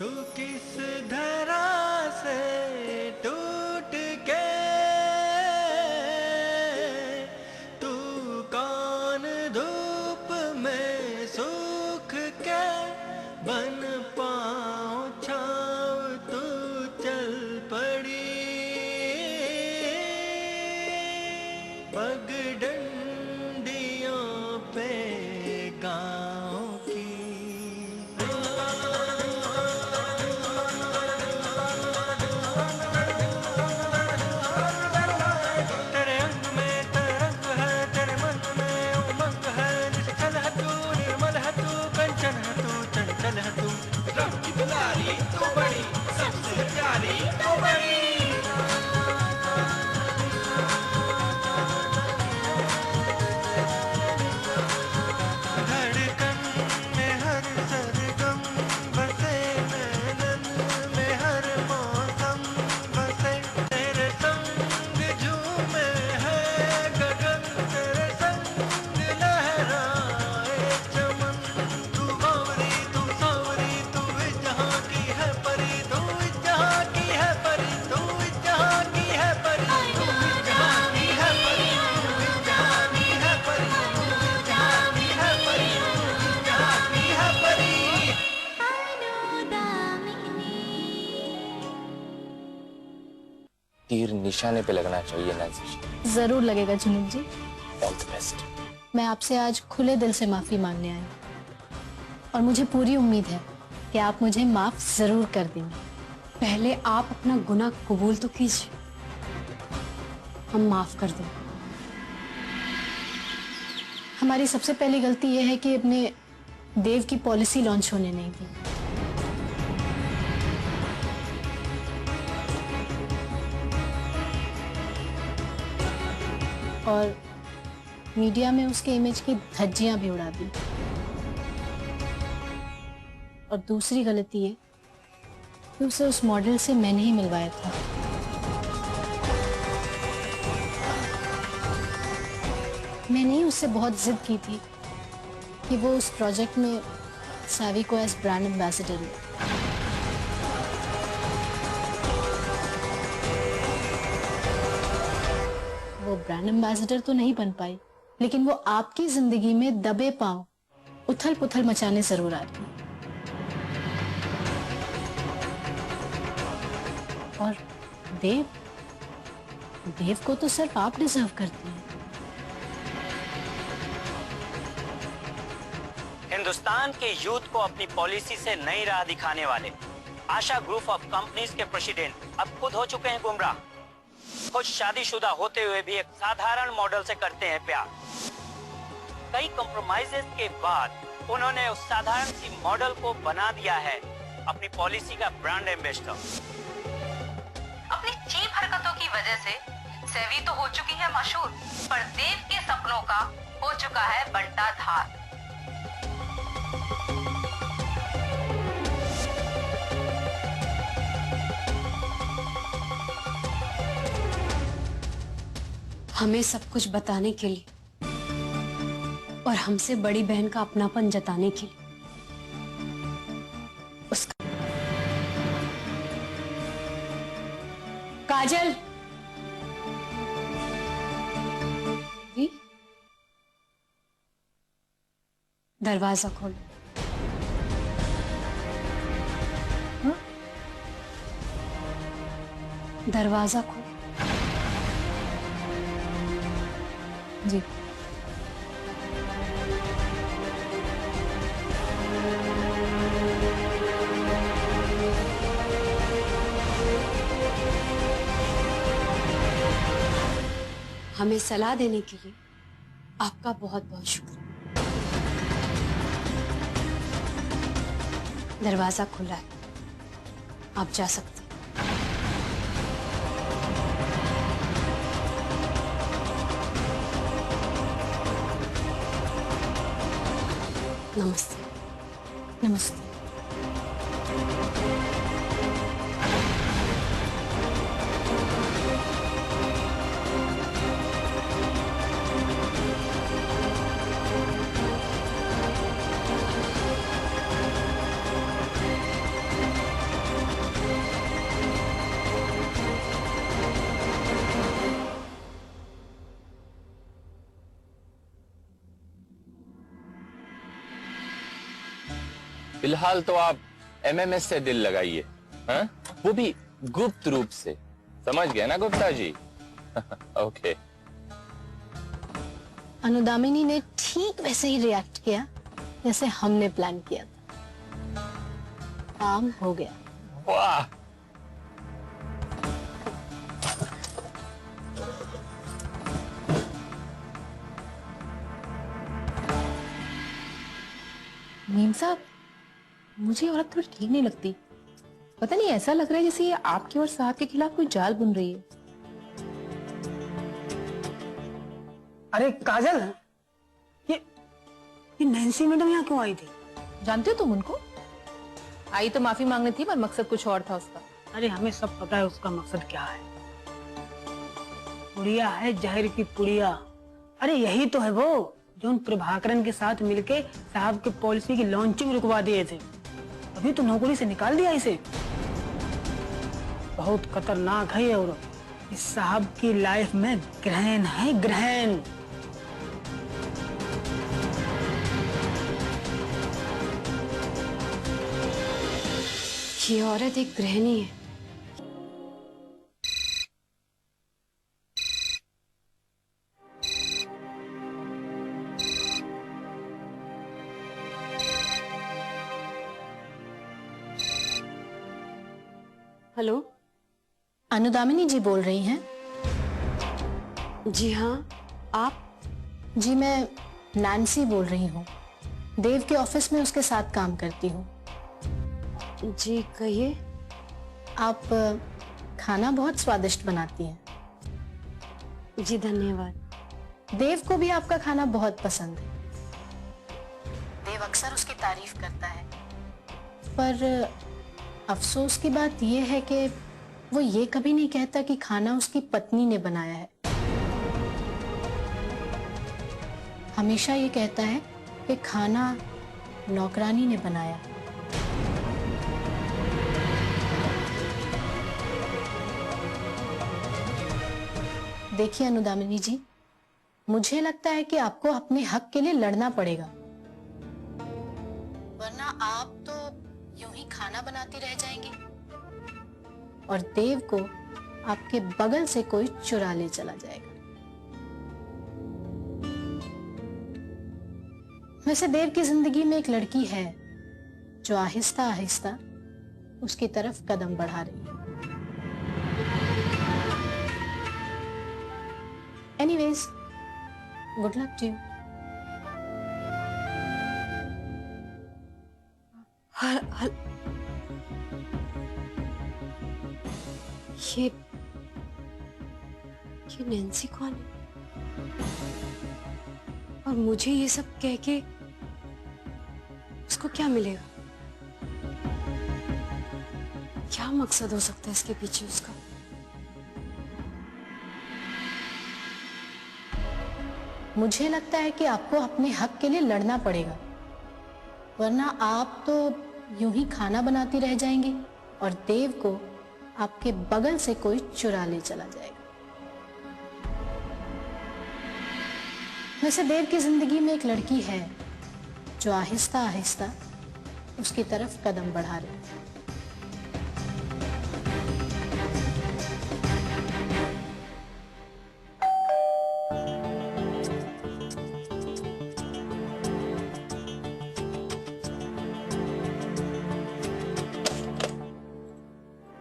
तू किस धरा से टूट के, तू कौन धूप में सूख के, बन पाँव छाँव तू चल पड़ी पगडंडियों पे गाँव की। तेरे अंग में तरंग है, तेरे मन में उमंग है, निश्चल है तू, निर्मल है तू, कंचन है तू, चंचल है तू, रंग की दुलारी तू बड़ी, सबसे प्यारी तू बड़ी। धड़कन में हर सरगम बसे, नैनन में हर मौसम बसे, तेरे संग झूमे है गगन, तेरे संग लहराए चमन। तू बावरी तू सावरी, तू इस जहाँ की है परी, तू इस जहाँ की है परी, तू इस जहाँ की है परी, तू इस जहाँ की है परी, तू इस जहाँ की है परी, तू इस जहाँ की है परी, तू इस जहाँ की है परी। तीर निशाने पे लगना चाहिए नैन्सी। जरूर लगेगा जुनून जी। All the best. मैं आपसे आज खुले दिल से माफी मांगने आई और मुझे पूरी उम्मीद है कि आप मुझे माफ जरूर कर देंगे। पहले आप अपना गुनाह कबूल तो कीजिए, हम माफ कर दें। हमारी सबसे पहली गलती यह है कि अपने देव की पॉलिसी लॉन्च होने नहीं दी। और मीडिया में उसके इमेज की धज्जियां भी उड़ा दी। और दूसरी गलती ये कि उसे उस मॉडल से मैंने ही मिलवाया था। मैंने ही उससे बहुत जिद की थी कि वो उस प्रोजेक्ट में सावी को एज ब्रांड एम्बेसडर ले। वो ब्रांड एम्बेसडर तो नहीं बन पाई, लेकिन वो आपकी जिंदगी में दबे पांव उथल पुथल मचाने जरूर आ रही। और देव देव को तो सिर्फ आप डिजर्व करती हैं। हिंदुस्तान के यूथ को अपनी पॉलिसी से नई राह दिखाने वाले आशा ग्रुप ऑफ कंपनीज के प्रेसिडेंट अब खुद हो चुके हैं गुमराह। खुद शादीशुदा होते हुए भी एक साधारण मॉडल से करते हैं प्यार। कई कॉम्प्रोमाइजेस के बाद उन्होंने उस साधारण सी मॉडल को बना दिया है अपनी पॉलिसी का ब्रांड एम्बेसडर। अपनी चीप हरकतों की वजह से सेवी तो हो चुकी है मशहूर, पर देव के सपनों का हो चुका है बंटा धार। हमें सब कुछ बताने के लिए और हमसे बड़ी बहन का अपनापन जताने के लिए उसका। काजल जी, दरवाजा खोलो। हाँ? दरवाजा खोलो। जी। हमें सलाह देने के लिए आपका बहुत बहुत शुक्रिया। दरवाजा खुला है, आप जा सकते हैं। नमस्ते। नमस्ते। फिलहाल तो आप एमएमएस से दिल लगाइए, हाँ? वो भी गुप्त रूप से। समझ गए ना गुप्ता जी? ओके। अनुदामिनी ने ठीक वैसे ही रिएक्ट किया जैसे हमने प्लान किया था। काम हो गया। वाह। मीम साहब, मुझे औरत थोड़ी ठीक नहीं लगती। पता नहीं, ऐसा लग रहा है जैसे ये आपके और साहब के खिलाफ कोई जाल बुन रही है। अरे काजल, ये नैन्सी मैडम यहाँ क्यों आई थी? जानते हो तुम उनको? आई तो माफी मांगनी थी, पर मकसद कुछ और था उसका। अरे हमें सब पता है उसका मकसद क्या है। पुड़िया है जहर की पुड़िया। अरे यही तो है वो जो उन प्रभाकरन के साथ मिलके साहब के पॉलिसी की लॉन्चिंग रुकवा दिए थे। अभी तो नौकरी से निकाल दिया इसे। बहुत खतरनाक है ये औरत। इस साहब की लाइफ में ग्रहण है, ग्रहण। ये औरत एक गृहिणी है। हेलो, अनुदामिनी जी बोल रही हैं? जी हाँ, आप? जी मैं नैन्सी बोल रही हूँ। देव के ऑफिस में उसके साथ काम करती हूँ। जी कहिए। आप खाना बहुत स्वादिष्ट बनाती हैं। जी धन्यवाद। देव को भी आपका खाना बहुत पसंद है। देव अक्सर उसकी तारीफ करता है, पर अफसोस की बात यह है कि वो ये कभी नहीं कहता कि खाना उसकी पत्नी ने बनाया है। हमेशा ये कहता है कि खाना नौकरानी ने बनाया है। देखिए अनुदामिनी जी, मुझे लगता है कि आपको अपने हक के लिए लड़ना पड़ेगा, वरना आप तो यूं ही खाना बनाती रह जाएंगी और देव को आपके बगल से कोई चुरा ले चला जाएगा। वैसे देव की जिंदगी में एक लड़की है जो आहिस्ता आहिस्ता उसकी तरफ कदम बढ़ा रही है। Anyways, good luck to you. ये नैन्सी कौन है? और मुझे ये सब कह के उसको क्या मिलेगा? क्या मकसद हो सकता है इसके पीछे उसका? मुझे लगता है कि आपको अपने हक के लिए लड़ना पड़ेगा, वरना आप तो यूं ही खाना बनाती रह जाएंगी और देव को आपके बगल से कोई चुरा ले चला जाएगा। वैसे देव की जिंदगी में एक लड़की है जो आहिस्ता आहिस्ता उसकी तरफ कदम बढ़ा रही है।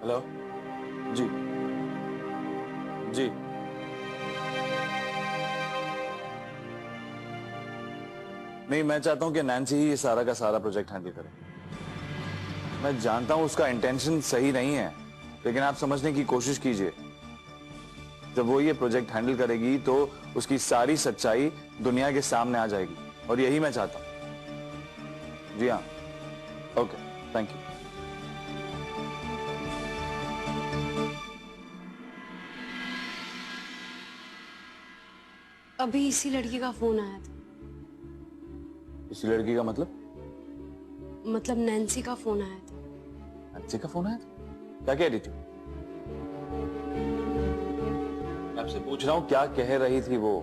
हेलो जी जी नहीं, मैं चाहता हूं कि नैन्सी ही ये सारा का सारा प्रोजेक्ट हैंडल करे। मैं जानता हूं उसका इंटेंशन सही नहीं है, लेकिन आप समझने की कोशिश कीजिए। जब वो ये प्रोजेक्ट हैंडल करेगी तो उसकी सारी सच्चाई दुनिया के सामने आ जाएगी, और यही मैं चाहता हूं। जी हाँ, ओके, थैंक यू। अभी इसी लड़की का फोन आया था। इसी लड़की का मतलब नैन्सी का फोन आया था। नैन्सी का फोन आया था? क्या कह रही थी? मैं आपसे पूछ रहा हूं क्या कह रही थी वो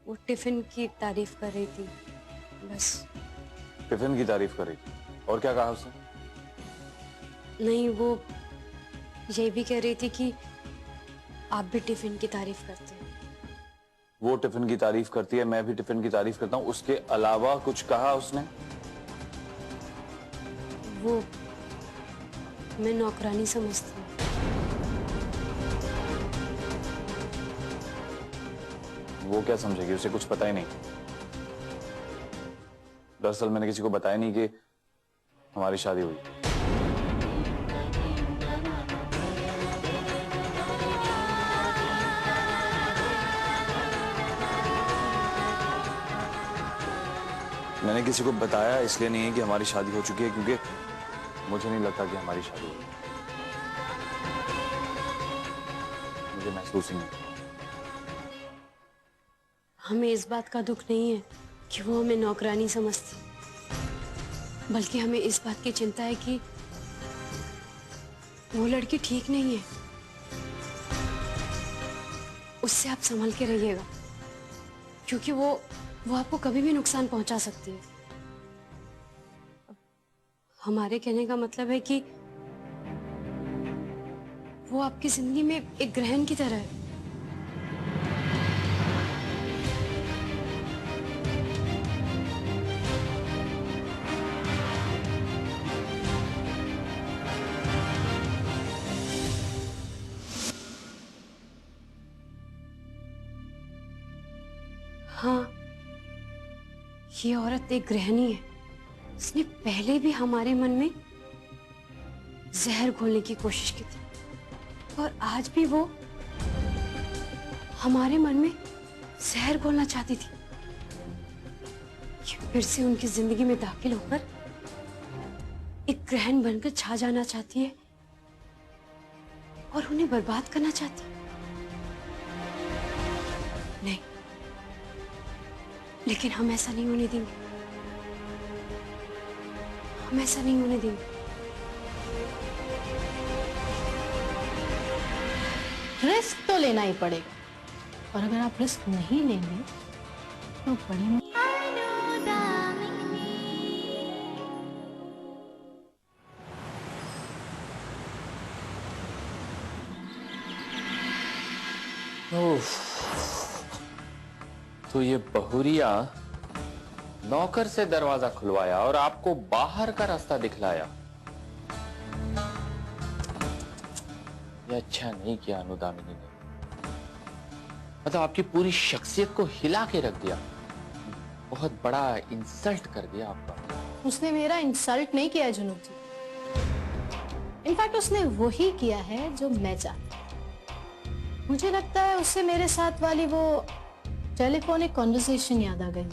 वो टिफिन की तारीफ कर रही थी, बस। टिफिन की तारीफ कर रही थी। और क्या कहा उसने? नहीं, वो ये भी कह रही थी कि आप भी टिफिन की तारीफ करते हैं। वो टिफिन की तारीफ करती है, मैं भी टिफिन की तारीफ करता हूँ, उसके अलावा कुछ कहा उसने? वो मैं नौकरानी समझती हूँ। वो क्या समझेगी, उसे कुछ पता ही नहीं। दरअसल मैंने किसी को बताया नहीं कि हमारी शादी हुई। मैंने किसी को बताया इसलिए नहीं है कि हमारी शादी हो चुकी है, क्योंकि मुझे नहीं लगता कि हमारी शादी हुई। मुझे महसूस ही नहीं। हमें इस बात का दुख नहीं है कि वो हमें नौकरानी समझती, बल्कि हमें इस बात की चिंता है कि वो लड़की ठीक नहीं है। उससे आप संभल के रहिएगा, क्योंकि वो आपको कभी भी नुकसान पहुंचा सकती है। हमारे कहने का मतलब है कि वो आपकी जिंदगी में एक ग्रहण की तरह है। हाँ, ये औरत एक गृहिणी है। उसने पहले भी हमारे मन में जहर घोलने की कोशिश की थी, और आज भी वो हमारे मन में जहर घोलना चाहती थी। ये फिर से उनकी जिंदगी में दाखिल होकर एक ग्रहण बनकर छा जाना चाहती है और उन्हें बर्बाद करना चाहती है। नहीं, लेकिन हम ऐसा नहीं होने देंगे। हम ऐसा नहीं होने देंगे। रिस्क तो लेना ही पड़ेगा, और अगर आप रिस्क नहीं लेंगे तो बड़ी तो ये बहुरिया नौकर से दरवाजा खुलवाया और आपको बाहर का रास्ता दिखलाया। ये अच्छा नहीं किया अनुदामिनी ने। मतलब आपकी पूरी शख्सियत को हिला के रख दिया। बहुत बड़ा इंसल्ट कर दिया आपका। उसने मेरा इंसल्ट नहीं किया जुनूब जी। इनफैक्ट उसने वही किया है जो मैं चाहती हूँ। मुझे लगता है उससे मेरे साथ वाली वो टेलीफोनिक कॉन्वर्सेशन याद आ गई।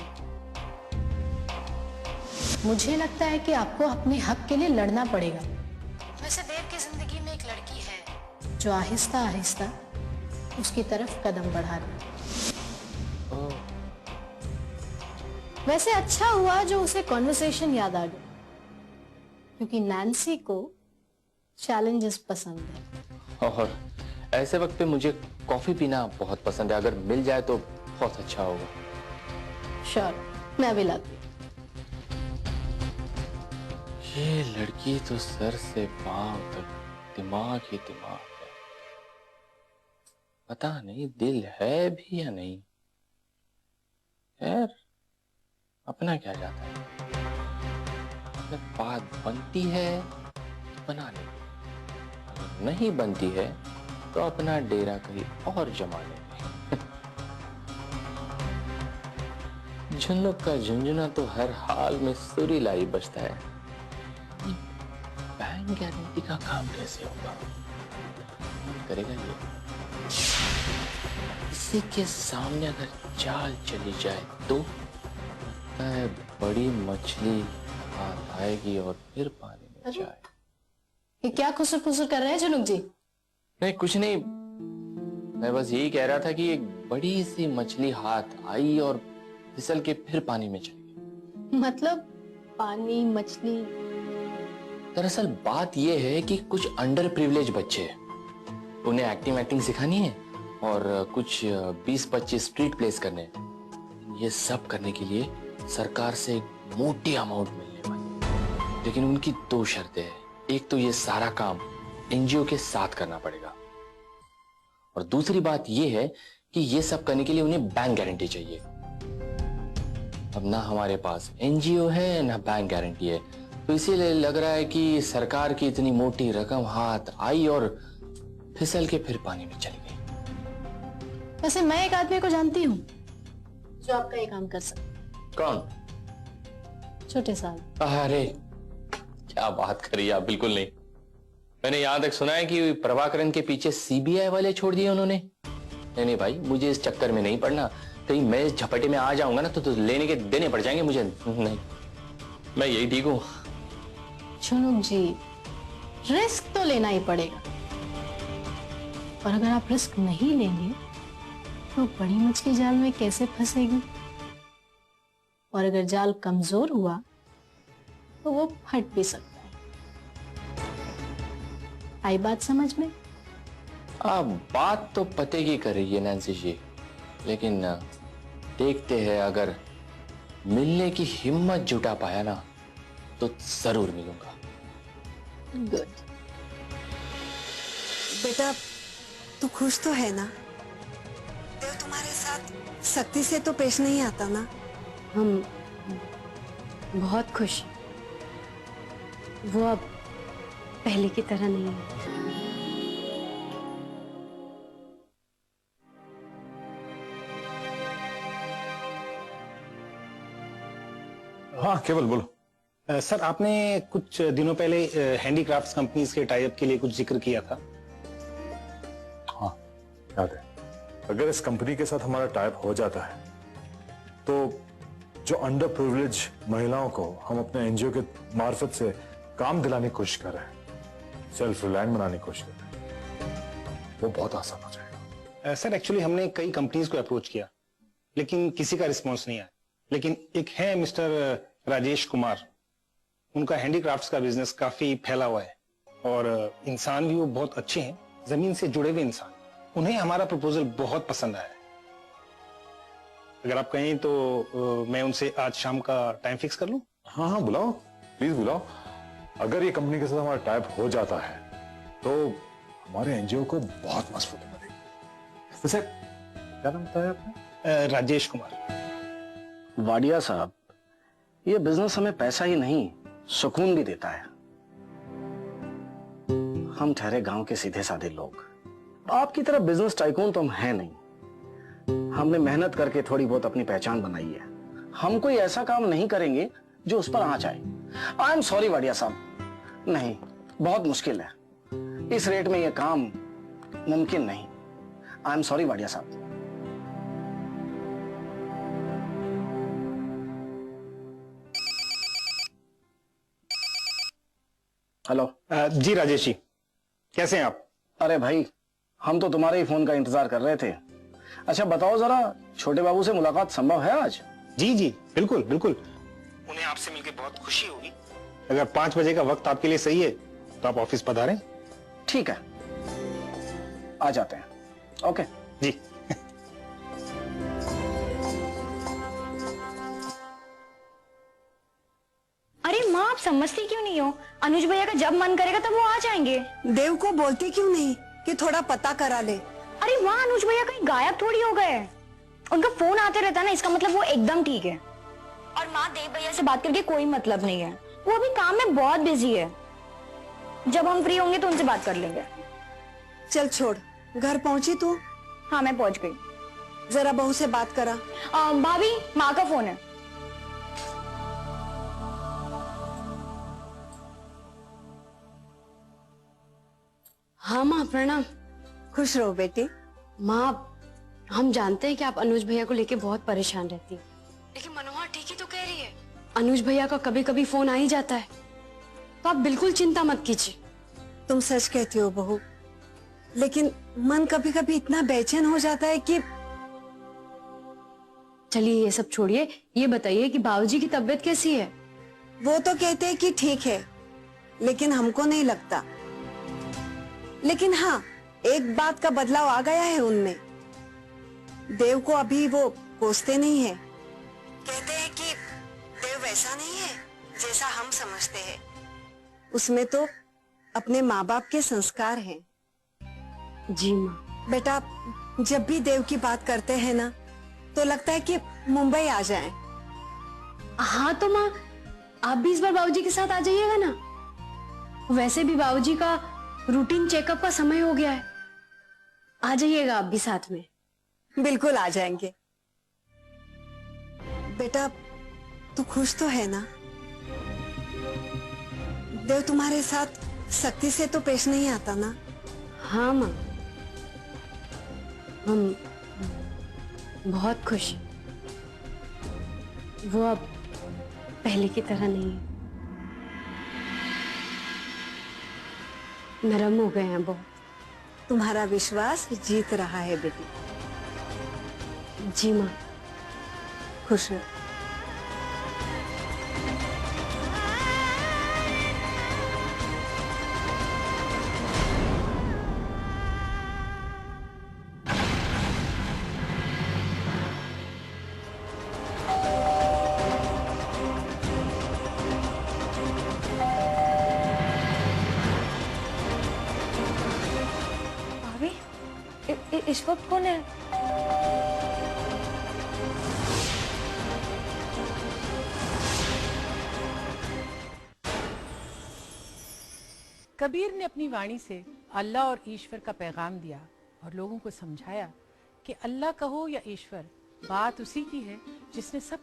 मुझे लगता है कि आपको अपने हक के लिए लड़ना पड़ेगा। वैसे देव की जिंदगी में एक लड़की है जो आहिस्ता आहिस्ता उसकी तरफ कदम बढ़ा रही है। वैसे अच्छा हुआ जो उसे कॉन्वर्सेशन याद आ गई, क्योंकि नैन्सी को चैलेंजेस पसंद है। और ऐसे वक्त पे मुझे कॉफी पीना बहुत पसंद है। अगर मिल जाए तो बहुत अच्छा होगा। श्योर, मैं भी लाती हूँ। ये लड़की तो सर से पांव तक दिमाग ही दिमाग है। पता नहीं दिल है भी या नहीं। खैर, अपना क्या जाता है। जब बात बनती है तो बना लेंगे, अगर नहीं बनती है तो अपना डेरा कहीं और जमा लेंगे। झुनक का झुंझुना तो हर हाल में सुरीला ही बजता है। बैंक गारंटी का काम कैसे होगा? कौन करेगा ये? किसी के सामने अगर चाल चली जाए तो बड़ी मछली हाथ आएगी और फिर पानी में जाए। ये क्या खुसर फुसर कर रहे हैं जुनूक जी? नहीं, कुछ नहीं। मैं बस यही कह रहा था कि एक बड़ी सी मछली हाथ आई और फिसल के फिर पानी में चली गई। मतलब पानी, मछली? दरअसल बात यह है कि कुछ अंडर प्रिविलेज बच्चे हैं, उन्हें एक्टिंग सिखानी है और कुछ 20-25 स्ट्रीट प्लेस करने हैं। ये सब करने के लिए सरकार से एक मोटी अमाउंट मिलने लेकिन उनकी 2 शर्तें हैं। एक तो ये सारा काम एनजीओ के साथ करना पड़ेगा, और दूसरी बात ये है कि ये सब करने के लिए उन्हें बैंक गारंटी चाहिए। अब ना हमारे पास एनजीओ है ना बैंक गारंटी है, तो इसीलिए लग रहा है कि सरकार की इतनी मोटी रकम हाथ आई और फिसल के फिर पानी में चली गई। वैसे मैं एक आदमी को जानती हूँ जो आपका ये काम कर सकता। कौन? छोटे साहब। अरे क्या बात करी आप, बिल्कुल नहीं। मैंने यहां तक सुना है कि प्रभाकरन के पीछे सीबीआई वाले छोड़ दिए उन्होंने। नहीं भाई, मुझे इस चक्कर में नहीं पड़ना। कहीं मैं इस झपटे में आ जाऊंगा ना तो लेने के देने पड़ जाएंगे मुझे। नहीं, मैं यही ठीक हूं। चुनुक जी, रिस्क तो लेना ही पड़ेगा, और अगर आप रिस्क नहीं लेंगे तो बड़ी मछली जाल में कैसे फंसेगी, और अगर जाल कमजोर हुआ तो वो फट भी सकता है। आई बात समझ में? आप बात तो पते की कर रही है नैन्सी जी, लेकिन देखते हैं, अगर मिलने की हिम्मत जुटा पाया ना तो जरूर मिलूंगा। गुड। बेटा, तू खुश तो है ना? देव तुम्हारे साथ सख्ती से तो पेश नहीं आता ना? हम बहुत खुश हैं। वो अब पहले की तरह नहीं है। हाँ केवल बोलो। सर, आपने कुछ दिनों पहले हैंडीक्राफ्ट्स कंपनीज के टाई अप के लिए कुछ जिक्र किया था। हाँ याद है। अगर इस कंपनी के साथ हमारा टाई अप हो जाता है तो जो अंडर प्रिविलेज महिलाओं को हम अपने एनजीओ के मार्फत से काम दिलाने की कोशिश कर रहे हैं, सेल्फ रिलायंट बनाने की कोशिश कर रहे हैं, वो बहुत आसान हो जाएगा। सर, एक्चुअली हमने कई कंपनीज को अप्रोच किया लेकिन किसी का रिस्पॉन्स नहीं आया। लेकिन एक है मिस्टर राजेश कुमार, उनका हैंडीक्राफ्ट्स का बिजनेस काफी फैला हुआ है और इंसान भी वो बहुत अच्छे हैं, जमीन से जुड़े हुए इंसान। उन्हें हमारा प्रपोजल बहुत पसंद आया है। अगर आप कहें तो मैं उनसे आज शाम का टाइम फिक्स कर लूं? हाँ हाँ बुलाओ, प्लीज बुलाओ। अगर ये कंपनी के साथ हमारा टाई अप हो जाता है तो हमारे एनजीओ को बहुत मजबूती मिलेगी। वैसे क्या नाम बताया आपने? राजेश कुमार। वाडिया साहब, ये बिजनेस हमें पैसा ही नहीं सुकून भी देता है। हम ठहरे गांव के सीधे साधे लोग, आपकी तरह बिजनेस टाइकून तो हम हैं नहीं। हमने मेहनत करके थोड़ी बहुत अपनी पहचान बनाई है। हम कोई ऐसा काम नहीं करेंगे जो उस पर आंच आए। आई एम सॉरी वाडिया साहब, नहीं, बहुत मुश्किल है। इस रेट में यह काम मुमकिन नहीं। आई एम सॉरी वाडिया साहब। हेलो। जी राजेश जी, कैसे हैं आप? अरे भाई, हम तो तुम्हारे ही फोन का इंतजार कर रहे थे। अच्छा बताओ जरा, छोटे बाबू से मुलाकात संभव है आज? जी जी बिल्कुल बिल्कुल। उन्हें आपसे मिलकर बहुत खुशी होगी। अगर 5 बजे का वक्त आपके लिए सही है तो आप ऑफिस पधारें। ठीक है, आ जाते हैं। ओके जी। अरे माँ, आप समझती क्यों नहीं हो? अनुज भैया का जब मन करेगा तब वो आ जाएंगे। देव को बोलते क्यों नहीं कि थोड़ा पता करा ले? अरे माँ, अनुज भैया कहीं गायब थोड़ी हो गए। उनका फोन आते रहता है ना, इसका मतलब वो एकदम ठीक है। और माँ, देव भैया से बात करके कोई मतलब नहीं है, वो अभी काम में बहुत बिजी है। जब हम फ्री होंगे तो उनसे बात कर लेंगे। चल छोड़, घर पहुंची तू? हाँ, मैं पहुंच गई। जरा बहू से बात करा। भाभी, माँ का फोन है। हाँ माँ, प्रणाम। खुश रहो बेटी। माँ, हम जानते हैं कि आप अनुज भैया को लेके बहुत परेशान रहती हैं, लेकिन मनोहर ठीक ही तो कह रही है। अनुज भैया का कभी कभी फोन आ ही जाता है, तो आप बिल्कुल चिंता मत कीजिए। तुम सच कहती हो बहू, लेकिन मन कभी कभी इतना बेचैन हो जाता है कि। चलिए ये सब छोड़िए, ये बताइए कि बाबूजी की तबीयत कैसी है? वो तो कहते हैं कि ठीक है, लेकिन हमको नहीं लगता। लेकिन हाँ, एक बात का बदलाव आ गया है उनमें। देव को अभी वो कोसते नहीं है। कहते हैं कि देव वैसा नहीं है जैसा हम समझते हैं। उसमें तो अपने माँ बाप के संस्कार हैं। जी माँ। बेटा, जब भी देव की बात करते हैं ना, तो लगता है कि मुंबई आ जाएं। हाँ तो माँ, आप भी इस बार बाबूजी के साथ आ जाइएगा ना। वैसे भी बाबूजी का रूटीन चेकअप का समय हो गया है, आ जाइएगा आप भी साथ में। बिल्कुल आ जाएंगे। बेटा, तू खुश तो है ना? देव तुम्हारे साथ सख्ती से तो पेश नहीं आता ना? हाँ माँ, हम बहुत खुश हैं। वो अब पहले की तरह नहीं है, नरम हो गए हैं बहुत। तुम्हारा विश्वास जीत रहा है बेटी। जी माँ। खुश रहो। इस वक्त कौन है? कबीर ने अपनी वाणी से अल्लाह और ईश्वर का पैगाम दिया और लोगों को समझाया कि अल्लाह कहो या ईश्वर, बात उसी की है जिसने सब